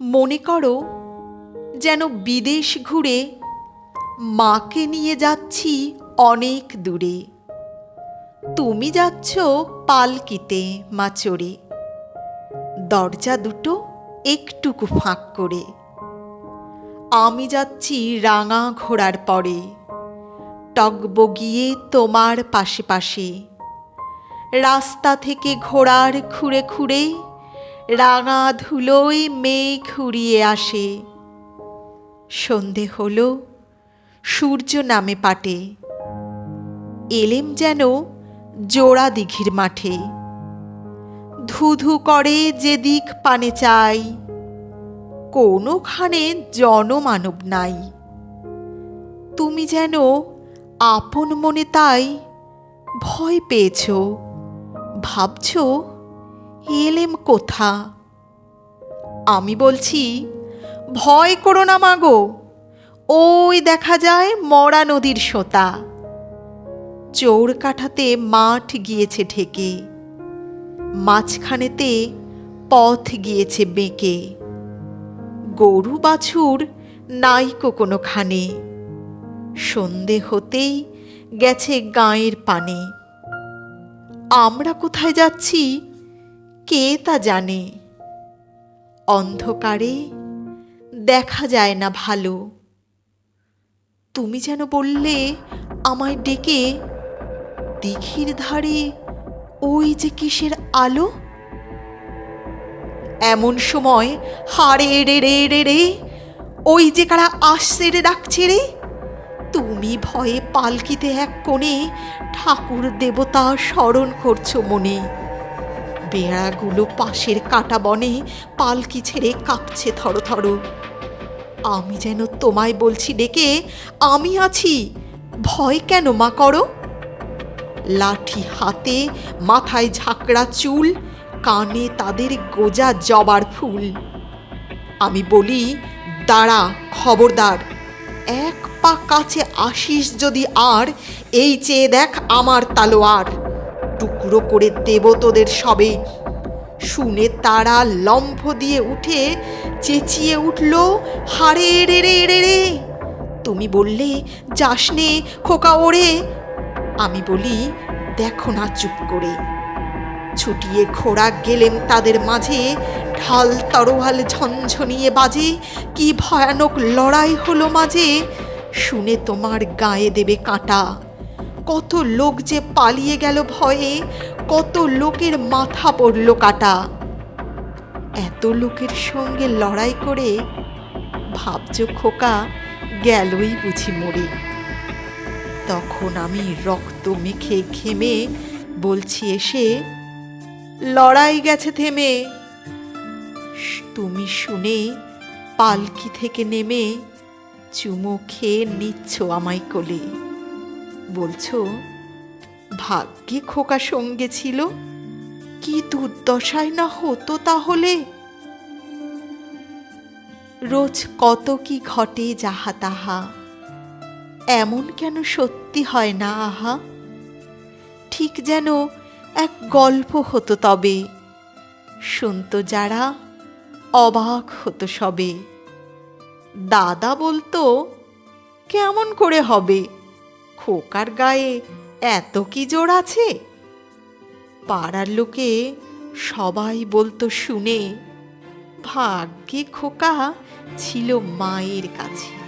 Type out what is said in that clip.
মনে করো যেন বিদেশ ঘুরে মাকে নিয়ে যাচ্ছি অনেক দূরে। তুমি যাচ্ছ পালকিতে মা চড়ে, দরজা দুটো একটুকু ফাঁক করে। আমি যাচ্ছি রাঙা ঘোড়ার পরে, টগবগিয়ে তোমার পাশে পাশে। রাস্তা থেকে ঘোড়ার খুঁড়ে খুঁড়ে রাঙা ধুলোয় মেঘ উড়িয়ে আসে। সন্ধে হলো, সূর্য নামে পাটে। এলেম যেন জোড়া দিঘির মাঠে। ধুধু করে যেদিক পানে চাই, কোনোখানে জনমানব নাই। তুমি যেন আপন মনে তাই ভয় পেয়েছ, ভাবছ এলেম কোথা। আমি বলছি, ভয় করো না মাগো, ওই দেখা যায় মরা নদীর সোঁতা। চৌরকাঠাতে মাঠ গিয়েছে ঢেকে, মাঝখানেতে পথ গিয়েছে বেঁকে। গরু বাছুর নাইকো কোনোখানে, সন্ধে হতেই গেছে গাঁয়ের পানে। আমরা কোথায় যাচ্ছি কে তা জানে। অন্ধকারে দেখা যায় না ভালো। তুমি যেন বললে আমায় ডেকে, দিঘির ধারে ওই যে কিসের আলো। এমন সময় হাড়ে রে রে রে রে, ওই যে কারা আসছে রে ডাকছে রে। তুমি ভয়ে পালকিতে এক কোণে ঠাকুর দেবতা স্মরণ করছো মনে। বেড়াগুলো পাশের কাটা বনে পালকি ছেড়ে কাঁপছে থরো থরো। আমি যেন তোমায় বলছি ডেকে, আমি আছি, ভয় কেন মা করো। লাঠি হাতে, মাথায় ঝাঁকড়া চুল, কানে তাদের গোজা জবার ফুল। আমি বলি, দাঁড়া খবরদার, এক পা কাছে আসিস যদি আর, এই চেয়ে দেখ আমার তালোয়ার, টুকরো করে দেব তোদের সবে। শুনে তারা লম্ফ দিয়ে উঠে চেঁচিয়ে উঠল, হারে রে রে রে রে। তুমি বললে, যাস নে খোকা ওরে। আমি বলি, দেখো না চুপ করে। ছুটিয়ে ঘোড়া গেলেম তাদের মাঝে, ঢাল তরোয়াল ঝনঝনিয়ে বাজে। কি ভয়ানক লড়াই হলো মাঝে, শুনে তোমার গায়ে দেবে কাঁটা। কত লোক যে পালিয়ে গেল ভয়ে, কত লোকের মাথা পড়ল কাটা। এত লোকের সঙ্গে লড়াই করে ভাবছ খোকা গেলই বুঝি মরে। তখন আমি রক্ত মেখে ঘেমে বলছি এসে, লড়াই গেছে থেমে। তুমি শুনে পালকি থেকে নেমে চুমো খেয়ে নিচ্ছ আমায় কোলে। বলছো, ভাগ্যে খোকা সঙ্গে ছিল, কি দুর্দশায় না হতো তাহলে। রোজ কত কি ঘটে যাহা তাহা, এমন কেন সত্যি হয় না আহা। ঠিক যেন এক গল্প হতো তবে, শুনতো যারা অবাক হতো সবে। দাদা বলতো, কেমন করে হবে, খোকার গায়ে এত কি জোর আছে। পাড়ার লোকে সবাই বলতো শুনে, ভাগ্যে খোকা ছিল মায়ের কাছে।